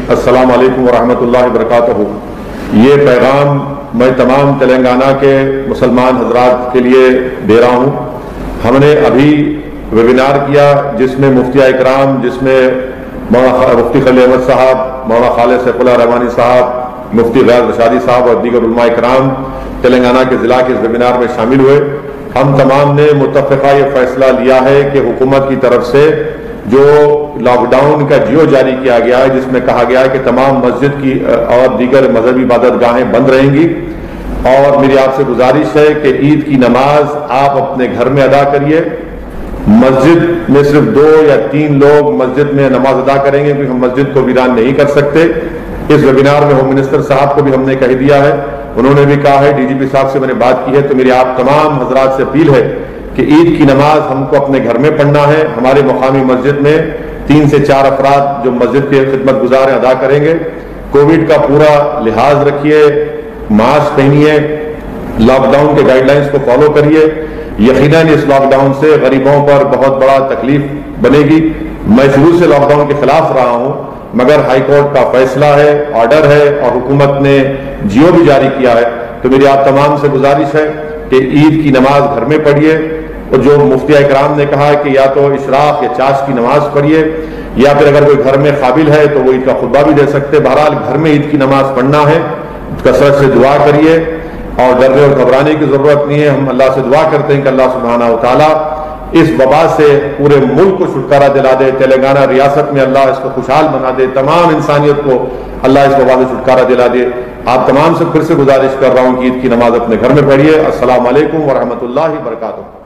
السلام علیکم ورحمۃ اللہ وبرکاتہ۔ یہ پیغام میں تمام تلنگانہ کے مسلمان حضرات کے لیے دے رہا ہوں۔ ہم نے ابھی ویبینار کیا جس میں مفتیہ اکرام، جس میں مفتی خلیل احمد صاحب، مولانا خالد سیف اللہ رحمانی صاحب، مفتی غیر رشادی صاحب اور دیگر علماء اکرام تلنگانہ کے ضلع کے اس ویبینار میں شامل ہوئے۔ ہم تمام نے متفقہ یہ فیصلہ لیا ہے کہ حکومت کی طرف سے جو لاک ڈاؤن کا جیو جاری کیا گیا ہے، جس میں کہا گیا ہے کہ تمام مسجد کی اور دیگر مذہبی عبادت گاہیں بند رہیں گی، اور میری آپ سے گزارش ہے کہ عید کی نماز آپ اپنے گھر میں ادا کریے۔ مسجد میں صرف 2 یا 3 لوگ مسجد میں نماز ادا کریں گے، کیونکہ ہم مسجد کو ویران نہیں کر سکتے۔ اس ویبینار میں ہوم منسٹر صاحب کو بھی ہم نے کہہ دیا ہے، انہوں نے بھی کہا ہے، ڈی جی پی صاحب سے میں نے بات کی ہے، تو میری آپ تمام حضرات سے اپیل ہے کہ عید کی نماز ہم کو اپنے گھر میں پڑھنا ہے۔ ہمارے مقامی مسجد میں 3 سے 4 افراد جو مسجد کے خدمت گزار ہیں ادا کریں گے۔ کووڈ کا پورا لحاظ رکھیے، ماسک پہنیے، لاک ڈاؤن کے گائیڈ لائنز کو فالو کریے۔ یقیناً اس لاک ڈاؤن سے غریبوں پر بہت بڑا تکلیف بنے گی۔ میں شروع سے لاک ڈاؤن کے خلاف رہا ہوں، مگر ہائی کورٹ کا فیصلہ ہے، آرڈر ہے، اور حکومت نے جیو بھی جاری کیا ہے، تو میری آپ تمام سے گزارش ہے کہ عید کی نماز گھر میں پڑھیے، اور جو مفتیہ اکرام نے کہا ہے کہ یا تو اشراق یا چاش کی نماز پڑھیے، یا پھر اگر کوئی گھر میں قابل ہے تو وہ عید کا خطبہ بھی دے سکتے۔ بہرحال گھر میں عید کی نماز پڑھنا ہے، کثرت سے دعا کریے، اور ڈرنے اور گھبرانے کی ضرورت نہیں ہے۔ ہم اللہ سے دعا کرتے ہیں کہ اللہ سبحانہ و تعالیٰ اس وبا سے پورے ملک کو چھٹکارا دلا دے، تلنگانہ ریاست میں اللہ اس کو خوشحال بنا دے، تمام انسانیت کو اللہ اس وبا سے چھٹکارا دلا دے۔ آپ تمام سے پھر سے گزارش کر رہا ہوں کہ عید کی نماز اپنے گھر میں پڑھیے۔ السلام علیکم ورحمۃ اللہ وبرکاتہ۔